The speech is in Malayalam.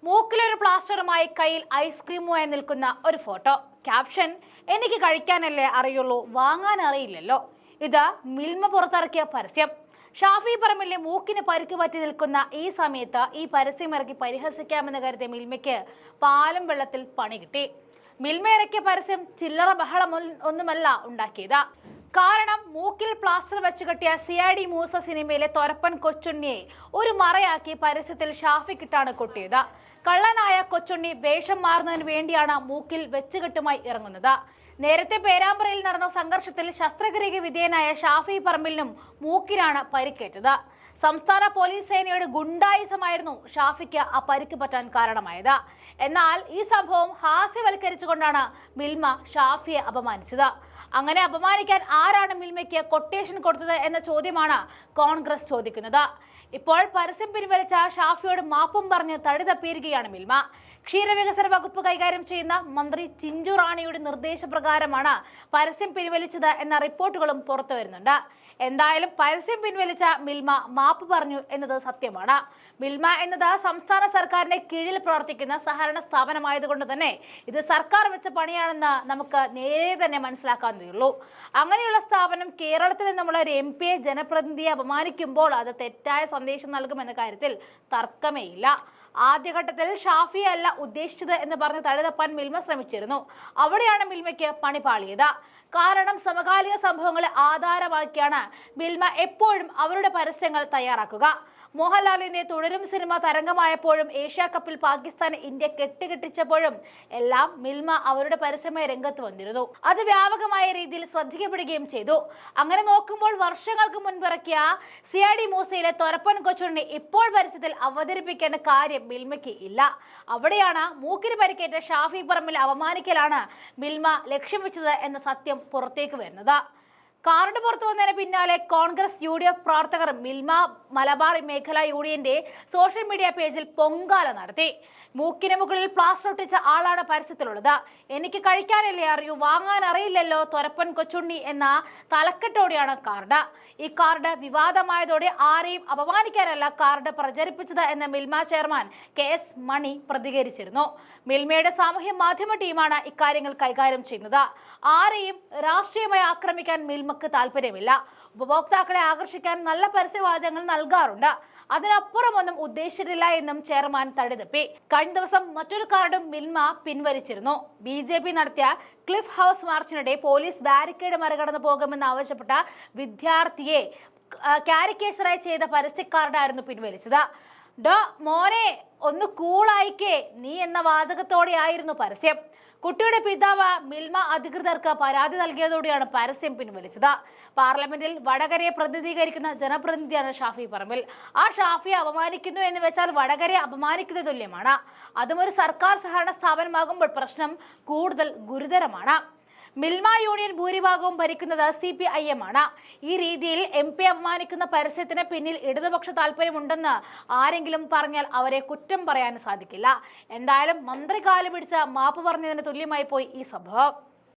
മൂക്കിലൊരു പ്ലാസ്റ്ററുമായി കയ്യിൽ ഐസ്ക്രീമുമായി നിൽക്കുന്ന ഒരു ഫോട്ടോ. ക്യാപ്ഷൻ: എനിക്ക് കഴിക്കാനല്ലേ അറിയുള്ളൂ, വാങ്ങാൻ അറിയില്ലല്ലോ. ഇത് മിൽമ പുറത്തിറക്കിയ പരസ്യം. ഷാഫി പറമ്പിലിന്റെ മൂക്കിന് പരിക്ക് പറ്റി നിൽക്കുന്ന ഈ സമയത്ത് ഈ പരസ്യം ഇറക്കി പരിഹസിക്കാമെന്ന് കരുതിയ മിൽമയ്ക്ക് പാലും വെള്ളത്തിൽ പണി കിട്ടി. മിൽമ ഇറക്കിയ പരസ്യം ചില്ലറ ബഹളം ഒന്നുമല്ല ഉണ്ടാക്കിയത്. കാരണം മൂക്കിൽ പ്ലാസ്റ്റർ വെച്ച് കെട്ടിയ CID മൂസ സിനിമയിലെ തൊരപ്പൻ കൊച്ചുണ്ണിയെ ഒരു മറയാക്കി പരസ്യത്തിൽ ഷാഫിക്കിട്ടാണ് കൊട്ടിയത്. കള്ളനായ കൊച്ചുണ്ണി വേഷം മാറുന്നതിന് വേണ്ടിയാണ് മൂക്കിൽ വെച്ചുകെട്ടുമായി ഇറങ്ങുന്നത്. നേരത്തെ പേരാമ്പ്രയിൽ നടന്ന സംഘർഷത്തിൽ ശസ്ത്രക്രിയയ്ക്ക് വിധേയനായ ഷാഫി പറമ്പിലിനും മൂക്കിനാണ് പരിക്കേറ്റത്. സംസ്ഥാന പോലീസ് സേനയുടെ ഗുണ്ടായിസമായിരുന്നു ഷാഫിക്ക് ആ പരിക്ക് പറ്റാൻ കാരണമായത്. എന്നാൽ ഈ സംഭവം ഹാസ്യവൽക്കരിച്ചുകൊണ്ടാണ് മിൽമ ഷാഫിയെ അപമാനിച്ചത്. അങ്ങനെ അപമാനിക്കാൻ ആരാണ് മിൽമയ്ക്ക് കൊട്ടേഷൻ കൊടുത്തത് എന്ന ചോദ്യമാണ് കോൺഗ്രസ് ചോദിക്കുന്നത്. ഇപ്പോൾ പരസ്യം പിൻവലിച്ച ഷാഫിയോട് മാപ്പും പറഞ്ഞ് തടി തപ്പിയിരിക്കുകയാണ് മിൽമ. ക്ഷീരവികസന വകുപ്പ് കൈകാര്യം ചെയ്യുന്ന മന്ത്രി ചിഞ്ചു റാണിയുടെ നിർദ്ദേശപ്രകാരമാണ് പരസ്യം പിൻവലിച്ചത് എന്ന റിപ്പോർട്ടുകളും പുറത്തു വരുന്നുണ്ട്. എന്തായാലും പരസ്യം പിൻവലിച്ച മിൽമ മാപ്പ് പറഞ്ഞു എന്നത് സത്യമാണ്. മിൽമ എന്നത് സംസ്ഥാന സർക്കാരിന്റെ കീഴിൽ പ്രവർത്തിക്കുന്ന സഹകരണ സ്ഥാപനമായതുകൊണ്ട് തന്നെ ഇത് സർക്കാർ വെച്ച പണിയാണെന്ന് നമുക്ക് നേരെ തന്നെ മനസ്സിലാക്കാവുന്നതേയുള്ളൂ. അങ്ങനെയുള്ള സ്ഥാപനം കേരളത്തിൽ നിന്നുമുള്ള ഒരു MP ജനപ്രതിനിധിയെ അപമാനിക്കുമ്പോൾ അത് തെറ്റായ സന്ദേശം നൽകുമെന്ന കാര്യത്തിൽ തർക്കമേയില്ല. ആദ്യഘട്ടത്തിൽ ഷാഫിയെ അല്ല ഉദ്ദേശിച്ചത് എന്ന് പറഞ്ഞ് തടിതപ്പാൻ മിൽമ ശ്രമിച്ചിരുന്നു. അവിടെയാണ് മിൽമയ്ക്ക് പണി പാളിയത്. കാരണം സമകാലിക സംഭവങ്ങളെ ആധാരമാക്കിയാണ് മിൽമ എപ്പോഴും അവരുടെ പരസ്യങ്ങൾ തയ്യാറാക്കുക. മോഹൻലാലിന്റെ തുടരും സിനിമ തരംഗമായപ്പോഴും ഏഷ്യാ കപ്പിൽ പാകിസ്ഥാൻ ഇന്ത്യ കെട്ടിച്ചപ്പോഴും എല്ലാം മിൽമ അവരുടെ പരസ്യമായി രംഗത്ത് വന്നിരുന്നു. അത് വ്യാപകമായ രീതിയിൽ ശ്രദ്ധിക്കപ്പെടുകയും ചെയ്തു. അങ്ങനെ നോക്കുമ്പോൾ വർഷങ്ങൾക്ക് മുൻപിറക്കിയ CID മൂസയിലെ തൊരപ്പൻ കൊച്ചുണ്ണി ഇപ്പോൾ പരസ്യത്തിൽ അവതരിപ്പിക്കേണ്ട കാര്യം മിൽമയ്ക്ക് ഇല്ല. അവിടെയാണ് മൂക്കിന് പരിക്കേറ്റ ഷാഫി പറമ്പിൽ അവമാനിക്കലാണ് മിൽമ ലക്ഷ്യം വെച്ചത് എന്ന സത്യം പുറത്തേക്ക് വരുന്നത്. കാർഡ് പുറത്തു വന്നതിന് പിന്നാലെ കോൺഗ്രസ് UDF പ്രവർത്തകർ മിൽമ മലബാർ മേഖലാ യൂണിയന്റെ സോഷ്യൽ മീഡിയ പേജിൽ പൊങ്കാല നടത്തി. മൂക്കിന് മുകളിൽ പ്ലാസ്റ്റർ ഒട്ടിച്ച ആളാണ് പരസ്യത്തിലുള്ളത്. എനിക്ക് കഴിക്കാനല്ലേ അറിയൂ, വാങ്ങാൻ അറിയില്ലല്ലോ, തൊരപ്പൻ കൊച്ചുണ്ണി എന്ന തലക്കെട്ടോടെയാണ് കാർഡ്. ഈ കാർഡ് വിവാദമായതോടെ ആരെയും അപമാനിക്കാനല്ല കാർഡ് പ്രചരിപ്പിച്ചത് എന്ന് മിൽമ ചെയർമാൻ KS മണി പ്രതികരിച്ചിരുന്നു. മിൽമയുടെ സാമൂഹ്യ മാധ്യമ ടീമാണ് ഇക്കാര്യങ്ങൾ കൈകാര്യം ചെയ്യുന്നത്. ആരെയും രാഷ്ട്രീയമായി ആക്രമിക്കാൻ മിൽമക്ക് താല്പര്യമില്ല. ഉപഭോക്താക്കളെ ആകർഷിക്കാൻ നല്ല പരസ്യവാചകങ്ങൾ നൽകാറുണ്ട്. അതിനപ്പുറമൊന്നും ഉദ്ദേശിച്ചിട്ടില്ല എന്നും ചെയർമാൻ തടിതപ്പി. കഴിഞ്ഞ ദിവസം മറ്റൊരു കാർഡും മിൽമ പിൻവലിച്ചിരുന്നു. BJP നടത്തിയ ക്ലിഫ് ഹൗസ് മാർച്ചിനിടെ പോലീസ് ബാരിക്കേഡ് മറികടന്നു പോകുമെന്ന് ആവശ്യപ്പെട്ട വിദ്യാർത്ഥിയെ കാരിക്കേച്ചറായി ചെയ്ത പരസ്യ കാർഡായിരുന്നു പിൻവലിച്ചത്. ഡോ മോനെ ഒന്ന് കൂളായിക്കേ നീ എന്ന വാചകത്തോടെയായിരുന്നു പരസ്യം. കുട്ടിയുടെ പിതാവ് മിൽമ അധികൃതർക്ക് പരാതി നൽകിയതോടെയാണ് പരസ്യം പിൻവലിച്ചത്. പാർലമെന്റിൽ വടകരയെ പ്രതിനിധീകരിക്കുന്ന ജനപ്രതിനിധിയാണ് ഷാഫി പറമ്പിൽ. ആ ഷാഫിയെ അപമാനിക്കുന്നു എന്ന് വെച്ചാൽ വടകരയെ അപമാനിക്കുന്ന തുല്യമാണ്. അതും ഒരു സർക്കാർ സഹകരണ സ്ഥാപനമാകുമ്പോൾ പ്രശ്നം കൂടുതൽ ഗുരുതരമാണ്. മിൽമ യൂണിയൻ ഭൂരിഭാഗവും ഭരിക്കുന്നത് CPIM ആണ്. ഈ രീതിയിൽ MP അപമാനിക്കുന്ന പരസ്യത്തിന് പിന്നിൽ ഇടതുപക്ഷ താല്പര്യമുണ്ടെന്ന് ആരെങ്കിലും പറഞ്ഞാൽ അവരെ കുറ്റം പറയാൻ സാധിക്കില്ല. എന്തായാലും മന്ത്രി കാല് പിടിച്ച മാപ്പ് പറഞ്ഞതിന് തുല്യമായി പോയി ഈ സംഭവം.